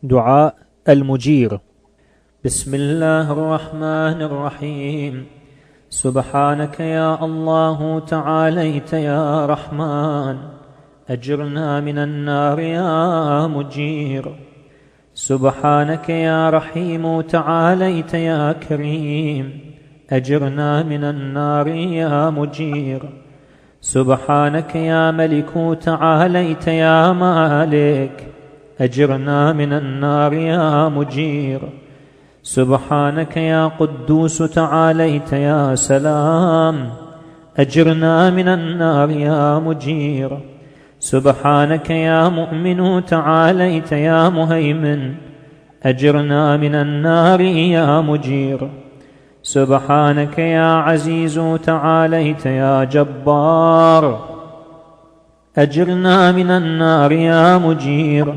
دعاء المجير. بسم الله الرحمن الرحيم. سبحانك يا الله تعاليت يا رحمن، أجرنا من النار يا مجير. سبحانك يا رحيم تعاليت يا كريم، أجرنا من النار يا مجير. سبحانك يا ملك تعاليت يا مالك، أجرنا من النار يا مجير. سبحانك يا قدوس تعاليت يا سلام، أجرنا من النار يا مجير. سبحانك يا مؤمن تعاليت يا مهيمن، أجرنا من النار يا مجير. سبحانك يا عزيز تعاليت يا جبار، أجرنا من النار يا مجير.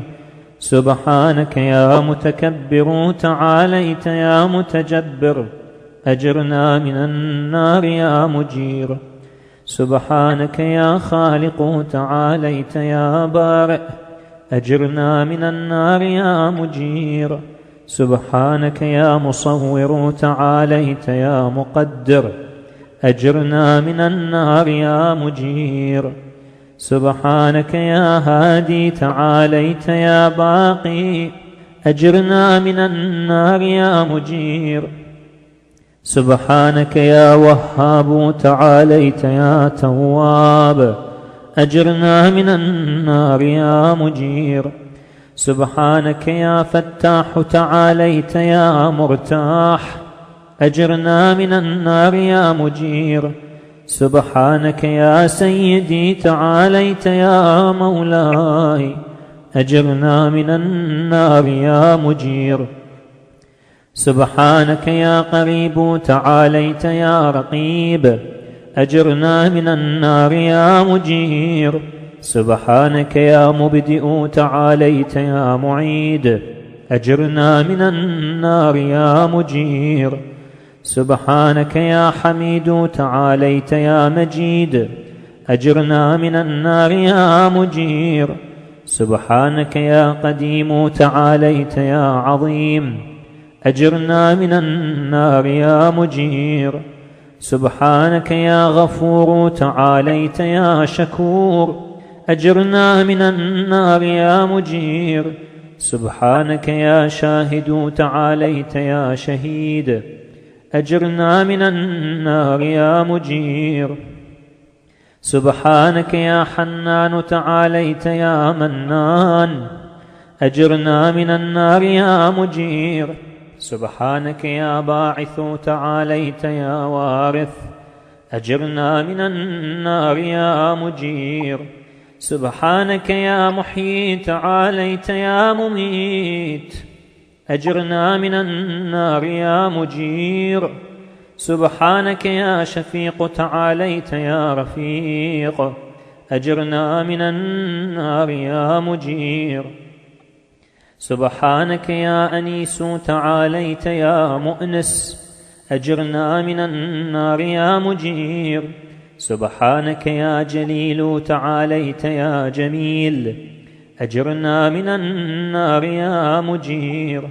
سبحانك يا متكبر تعاليت يا متجبر، أجرنا من النار يا مجير. سبحانك يا خالق تعاليت يا بارئ، أجرنا من النار يا مجير. سبحانك يا مصور تعاليت يا مقدر، أجرنا من النار يا مجير. سبحانك يا هادي تعاليت يا باقي، أجرنا من النار يا مجير. سبحانك يا وهاب تعاليت يا تواب، أجرنا من النار يا مجير. سبحانك يا فتاح تعاليت يا مرتاح، أجرنا من النار يا مجير. سبحانك يا سيدي تعاليت يا مولاي، أجرنا من النار يا مجير. سبحانك يا قريب تعاليت يا رقيب، أجرنا من النار يا مجير. سبحانك يا مبدئ تعاليت يا معيد، أجرنا من النار يا مجير. سبحانك يا حميد تعاليت يا مجيد، أجرنا من النار يا مجير. سبحانك يا قديم تعاليت يا عظيم، أجرنا من النار يا مجير. سبحانك يا غفور تعاليت يا شكور، أجرنا من النار يا مجير. سبحانك يا شاهد تعاليت يا شهيد، أجرنا من النار يا مجير. سبحانك يا حنان تعاليت يا منان، أجرنا من النار يا مجير. سبحانك يا باعث تعاليت يا وارث، أجرنا من النار يا مجير. سبحانك يا محيي تعاليت يا مميت، أجرنا من النار يا مجير. سبحانك يا شفيق تعاليت يا رفيق، أجرنا من النار يا مجير. سبحانك يا أنيس تعاليت يا مؤنس، أجرنا من النار يا مجير. سبحانك يا جليل تعاليت يا جميل، أجرنا من النار يا مجير.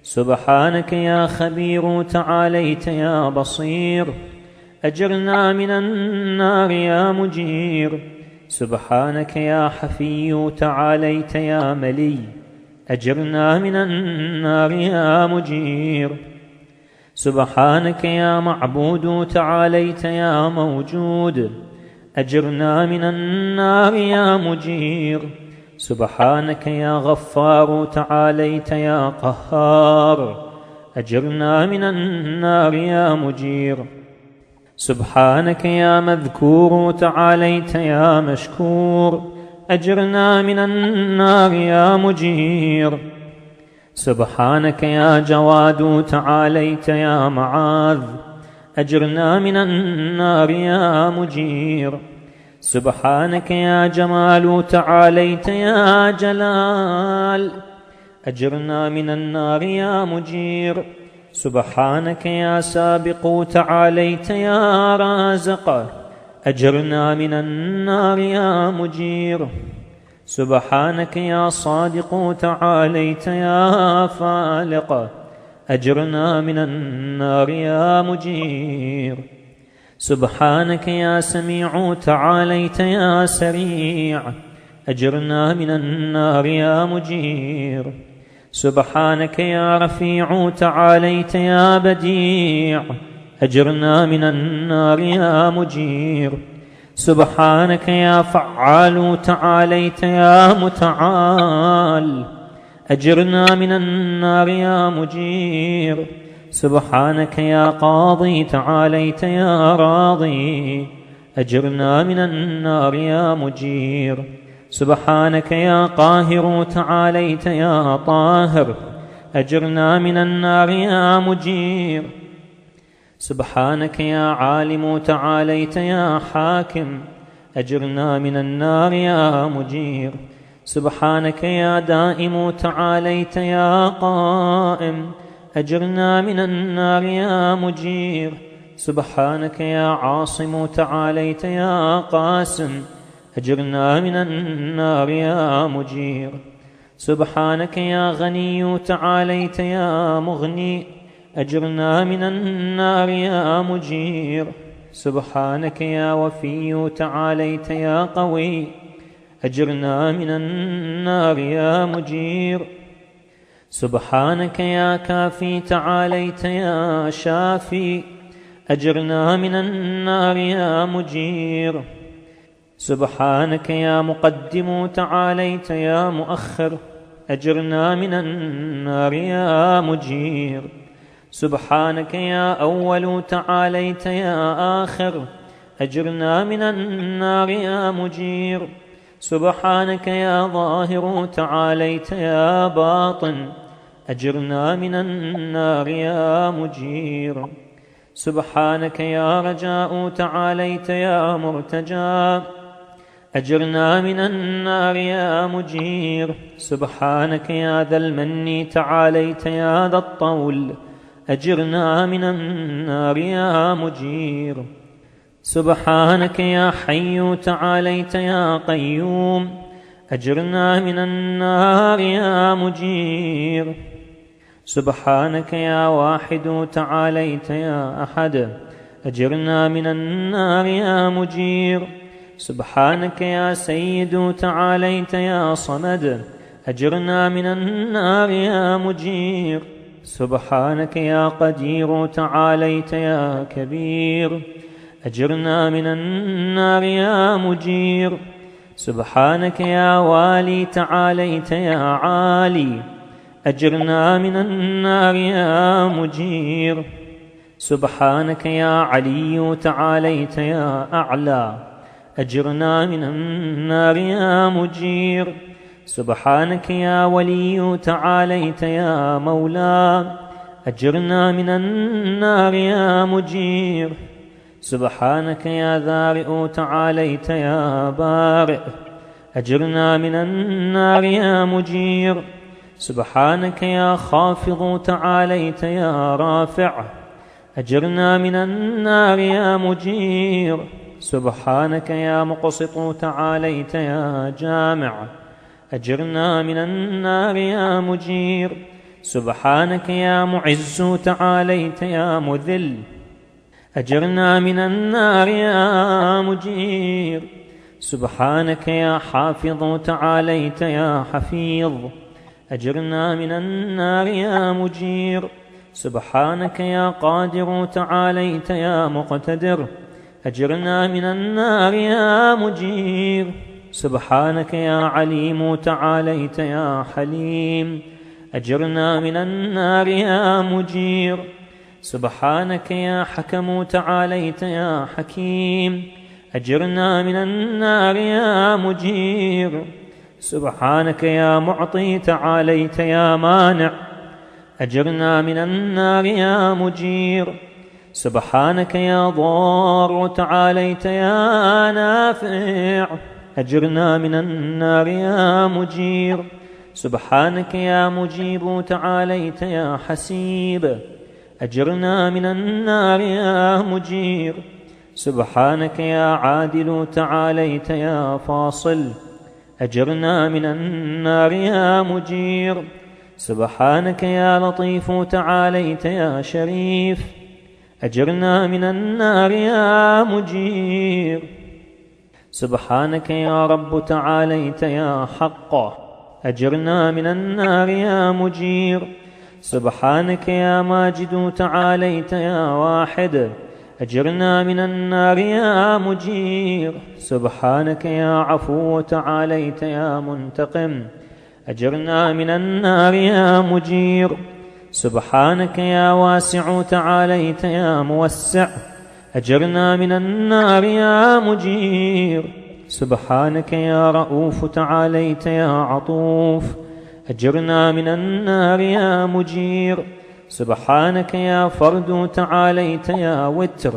سبحانك يا خبير تعاليت يا بصير، أجرنا من النار يا مجير. سبحانك يا حفي تعاليت يا ملي، أجرنا من النار يا مجير. سبحانك يا معبود تعاليت يا موجود، أجرنا من النار يا مجير. سبحانك يا غفار تعاليت يا قهار، أجرنا من النار يا مجير. سبحانك يا مذكور تعاليت يا مشكور، أجرنا من النار يا مجير. سبحانك يا جواد تعاليت يا معاذ، أجرنا من النار يا مجير. سبحانك يا جمال تعاليت يا جلال، أجرنا من النار يا مجير. سبحانك يا سابق تعاليت يا رازق، أجرنا من النار يا مجير. سبحانك يا صادق تعاليت يا فالق أجرنا من النار يا مجير. سبحانك يا سميع تعاليت يا سريع أجرنا من النار يا مجير. سبحانك يا رفيع تعاليت يا بديع أجرنا من النار يا مجير. سبحانك يا فعال تعاليت يا متعال أجرنا من النار يا مجير. سبحانك يا قاضي تعاليت يا راضي أجرنا من النار يا مجير. سبحانك يا قاهر تعاليت يا طاهر أجرنا من النار يا مجير. سبحانك يا عالم تعاليت يا حاكم أجرنا من النار يا مجير. سبحانك يا دائم تعاليت يا قائم أجرنا من النار يا مجير. سبحانك يا عاصم تعاليت يا قاسم أجرنا من النار يا مجير. سبحانك يا غني تعاليت يا مغني أجرنا من النار يا مجير. سبحانك يا وفي تعاليت يا قوي أجرنا من النار يا مجير. سبحانك يا كافي تعاليت يا شافي أجرنا من النار يا مجير. سبحانك يا مقدم تعاليت يا مؤخر أجرنا من النار يا مجير. سبحانك يا أول تعاليت يا آخر أجرنا من النار يا مجير. سبحانك يا ظاهر تعاليت يا باطن أجرنا من النار يا مجير. سبحانك يا رجاء تعاليت يا مرتجى أجرنا من النار يا مجير. سبحانك يا ذا المن تعاليت يا ذا الطول أجرنا من النار يا مجير. سبحانك يا حي تعاليت يا قيوم أجرنا من النار يا مجير. سبحانك يا واحد تعاليت يا أحد أجرنا من النار يا مجير. سبحانك يا سيد تعاليت يا صمد أجرنا من النار يا مجير. سبحانك يا قدير تعاليت يا كبير أجرنا من النار يا مجير. سبحانك يا والي تعاليت يا عالي أجرنا من النار يا مجير. سبحانك يا علي تعاليت يا أعلى أجرنا من النار يا مجير. سبحانك يا ولي تعاليت يا مولى أجرنا من النار يا مجير. سبحانك يا ذارئ تعاليت يا بارئ أجرنا من النار يا مجير. سبحانك يا خافض تعاليت يا رافع أجرنا من النار يا مجير. سبحانك يا مقسط تعاليت يا جامع أجرنا من النار يا مجير. سبحانك يا معز تعاليت يا مذل أجرنا من النار يا مجير. سبحانك يا حافظ تعاليت يا حفيظ أجرنا من النار يا مجير. سبحانك يا قادر تعاليت يا مقتدر أجرنا من النار يا مجير. سبحانك يا عليم تعاليت يا حليم أجرنا من النار يا مجير. سبحانك يا حكم تعاليت يا حكيم أجرنا من النار يا مجير. سبحانك يا معطي تعاليت يا مانع أجرنا من النار يا مجير. سبحانك يا ضار تعاليت يا نافع أجرنا من النار يا مجير. سبحانك يا مجيب تعاليت يا حسيب أجرنا من النار يا مجير. سبحانك يا عادل تعاليت يا فاصل أجرنا من النار يا مجير. سبحانك يا لطيف تعاليت يا شريف، أجرنا من النار يا مجير. سبحانك يا رب تعاليت يا حق، أجرنا من النار يا مجير. سبحانك يا ماجد تعاليت يا واحد، أجرنا من النار يا مجير. سبحانك يا عفو تعاليت يا منتقم، أجرنا من النار يا مجير. سبحانك يا واسع تعاليت يا موسع، أجرنا من النار يا مجير. سبحانك يا رؤوف تعاليت يا عطوف، أجرنا من النار يا مجير. سبحانك يا فرد تعاليت يا وتر،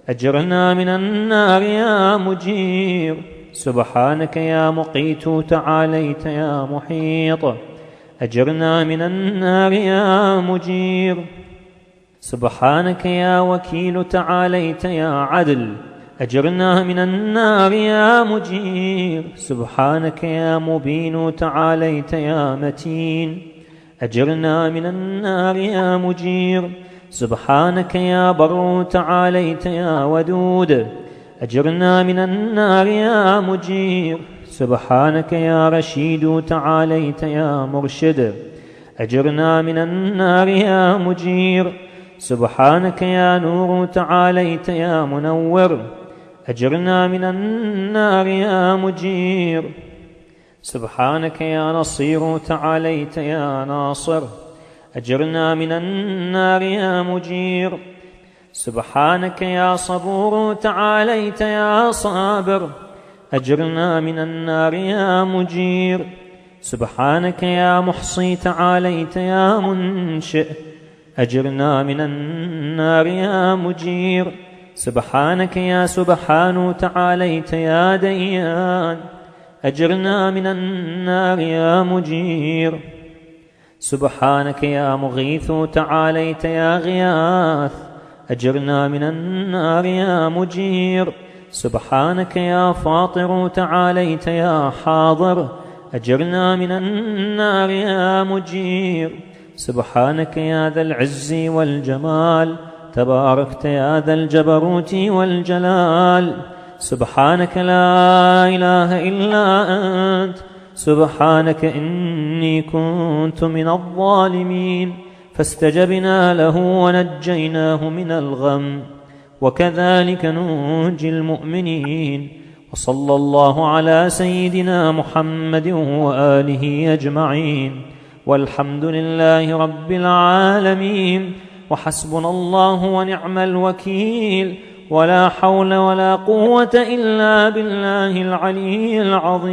أجرنا من النار يا مجير. سبحانك يا مقيت تعاليت يا محيط، أجرنا من النار يا مجير. سبحانك يا وكيل تعاليت يا عدل، أجرنا من النار يا مجير. سبحانك يا مبين تعاليت يا متين، أجرنا من النار يا مجير. سبحانك يا بر تعاليت يا ودود، أجرنا من النار يا مجير. سبحانك يا رشيد تعاليت يا مرشد، أجرنا من النار يا مجير. سبحانك يا نور تعاليت يا منور، أجرنا من النار يا مجير. سبحانك يا نصير تعاليت يا ناصر، أجرنا من النار يا مجير. سبحانك يا صبور تعاليت يا صابر، أجرنا من النار يا مجير. سبحانك يا محصي تعاليت يا منشئ، أجرنا من النار يا مجير. سبحانك يا سبحان تعاليت يا ديان، أجرنا من النار يا مجير. سبحانك يا مغيث تعاليت يا غياث، أجرنا من النار يا مجير. سبحانك يا فاطر تعاليت يا حاضر، أجرنا من النار يا مجير. سبحانك يا ذا العز والجمال، تباركت يا ذا الجبروت والجلال. سبحانك لا إله إلا أنت، سبحانك إني كنت من الظالمين. فاستجبنا له ونجيناه من الغم، وكذلك ننجي المؤمنين. وصلى الله على سيدنا محمد وآله أجمعين، والحمد لله رب العالمين. وحسبنا الله ونعم الوكيل، ولا حول ولا قوة إلا بالله العلي العظيم.